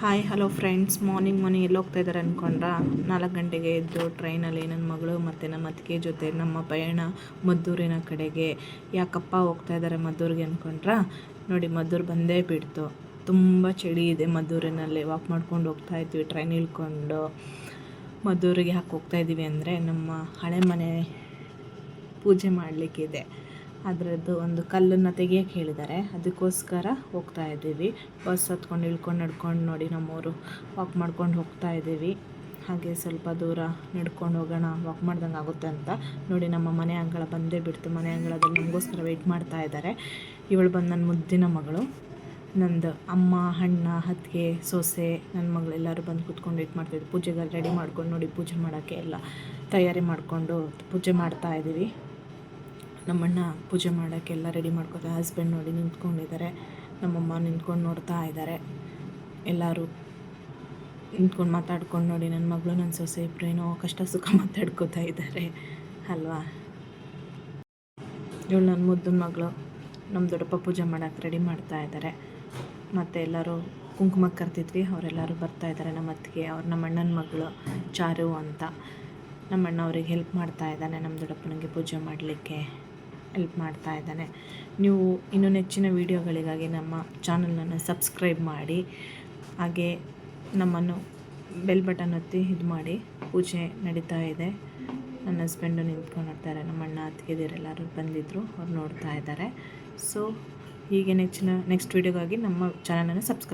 Hi hello friends, morning ಎಲ್ಲಿ ಹೋಗ್ತಾ ಇದ್ದಾರೆ ಅಂದ್ಕೊಂಡ್ರಾ? 4 ಗಂಟೆಗೆ ಎದ್ದು ಟ್ರೈನಲ್ಲಿ ನನ್ನ ಮಗಳು ಮತ್ತು ನಮ್ಮ ಅತ್ತಿಗೆ ಜೊತೆ ನಮ್ಮ ಪಯಣ ಮದ್ದೂರಿನ ಕಡೆಗೆ. ಯಾಕಪ್ಪ ಹೋಗ್ತಾ ಇದ್ದಾರೆ ಮದ್ದೂರಿಗೆ ಅಂದ್ಕೊಂಡ್ರಾ? ನೋಡಿ, ಮದ್ದೂರು ಬಂದೇ ಬಿಡ್ತು. ತುಂಬ ಚಳಿ ಇದೆ ಮದ್ದೂರಿನಲ್ಲಿ. ವಾಕ್ ಮಾಡ್ಕೊಂಡು ಹೋಗ್ತಾ ಇದ್ವಿ ಟ್ರೈನ್ ಇಳ್ಕೊಂಡು. ಮದ್ದೂರಿಗೆ ಯಾಕೆ ಹೋಗ್ತಾ ಇದ್ದೀವಿ ಅಂದರೆ, ನಮ್ಮ ಹಳೆ ಮನೆ ಪೂಜೆ ಮಾಡಲಿಕ್ಕಿದೆ. ಅದರದ್ದು ಒಂದು ಕಲ್ಲನ್ನು ತೆಗಿಯೋಕ್ಕೆ ಹೇಳಿದ್ದಾರೆ, ಅದಕ್ಕೋಸ್ಕರ ಹೋಗ್ತಾ ಇದ್ದೀವಿ. ಬಸ್ ಹತ್ಕೊಂಡು ಇಳ್ಕೊಂಡು ನಡ್ಕೊಂಡು ನೋಡಿ ನಮ್ಮೂರು ವಾಕ್ ಮಾಡ್ಕೊಂಡು ಹೋಗ್ತಾ ಇದ್ದೀವಿ. ಹಾಗೆ ಸ್ವಲ್ಪ ದೂರ ನಡ್ಕೊಂಡು ಹೋಗೋಣ, ವಾಕ್ ಮಾಡ್ದಂಗೆ ಆಗುತ್ತೆ ಅಂತ. ನೋಡಿ, ನಮ್ಮ ಮನೆ ಅಂಗಳ ಬಂದೇ ಬಿಡ್ತು. ಮನೆ ಅಂಗಳದಲ್ಲಿ ನಮಗೋಸ್ಕರ ವೆಯ್ಟ್ ಮಾಡ್ತಾ ಇದ್ದಾರೆ. ಇವಳು ಬಂದು ನನ್ನ ಮುದ್ದಿನ ಮಗಳು. ನಂದು ಅಮ್ಮ, ಅಣ್ಣ, ಅತ್ತಿಗೆ, ಸೊಸೆ, ನನ್ನ ಮಗಳು ಎಲ್ಲರೂ ಬಂದು ಕೂತ್ಕೊಂಡು ವೆಯ್ಟ್ ಮಾಡ್ತಾಯಿದ್ವಿ. ಪೂಜೆಗೆ ರೆಡಿ ಮಾಡ್ಕೊಂಡು ನೋಡಿ, ಪೂಜೆ ಮಾಡೋಕ್ಕೆ ಎಲ್ಲ ತಯಾರಿ ಮಾಡಿಕೊಂಡು ಪೂಜೆ ಮಾಡ್ತಾಯಿದ್ದೀವಿ. ನಮ್ಮಣ್ಣ ಪೂಜೆ ಮಾಡೋಕ್ಕೆಲ್ಲ ರೆಡಿ ಮಾಡ್ಕೊತಾರೆ. ಹಸ್ಬೆಂಡ್ ನೋಡಿ ನಿಂತ್ಕೊಂಡಿದ್ದಾರೆ, ನಮ್ಮಮ್ಮ ನಿಂತ್ಕೊಂಡು ನೋಡ್ತಾ ಇದ್ದಾರೆ. ಎಲ್ಲರೂ ನಿಂತ್ಕೊಂಡು ಮಾತಾಡ್ಕೊಂಡು ನೋಡಿ, ನನ್ನ ಮಗಳು ನನ್ನ ಸೊಸೆ ಇಬ್ಬರು ಏನೋ ಕಷ್ಟ ಸುಖ ಮಾತಾಡ್ಕೋತಾ ಇದ್ದಾರೆ ಅಲ್ವಾ. ಇವಳು ನನ್ನ ಮುದ್ದಿನ ಮಗಳು. ನಮ್ಮ ದೊಡ್ಡಪ್ಪ ಪೂಜೆ ಮಾಡೋಕ್ಕೆ ರೆಡಿ ಮಾಡ್ತಾ ಇದ್ದಾರೆ. ಮತ್ತು ಎಲ್ಲರೂ ಕುಂಕುಮಕ್ಕೆ ಕರ್ತಿದ್ವಿ, ಅವರೆಲ್ಲರೂ ಬರ್ತಾ ಇದ್ದಾರೆ. ನಮ್ಮ ಅತ್ತಿಗೆ ನಮ್ಮ ಅಣ್ಣನ ಮಗಳು ಚಾರು ಅಂತ. ನಮ್ಮಣ್ಣ ಅವ್ರಿಗೆ ಹೆಲ್ಪ್ ಮಾಡ್ತಾ ಇದ್ದಾನೆ, ನಮ್ಮ ದೊಡ್ಡಪ್ಪನಿಗೆ ಪೂಜೆ ಮಾಡಲಿಕ್ಕೆ ಹೆಲ್ಪ್ ಮಾಡ್ತಾ ಇದ್ದಾನೆ. ನೀವು ಇನ್ನೂ ನೆಚ್ಚಿನ ವೀಡಿಯೋಗಳಿಗಾಗಿ ನಮ್ಮ ಚಾನಲನ್ನು ಸಬ್ಸ್ಕ್ರೈಬ್ ಮಾಡಿ, ಹಾಗೆ ನಮ್ಮನ್ನು ಬೆಲ್ ಬಟನ್ ಒತ್ತಿ ಇದು ಮಾಡಿ. ಪೂಜೆ ನಡೀತಾ ಇದೆ. ನನ್ನ ಹಸ್ಬೆಂಡು ನಿಂತ್ಕೊಂಡು ನೋಡ್ತಾರೆ. ನಮ್ಮ ಅಣ್ಣ, ಅತ್ತಿಗೆದಿರೆಲ್ಲರೂ ಬಂದಿದ್ದರು, ಅವ್ರು ನೋಡ್ತಾ ಇದ್ದಾರೆ. ಸೊ ಹೀಗೆ ನೆಕ್ಸ್ಟ್ ವೀಡಿಯೋಗಾಗಿ ನಮ್ಮ ಚಾನಲನ್ನು ಸಬ್ಸ್ಕ್ರೈಬ್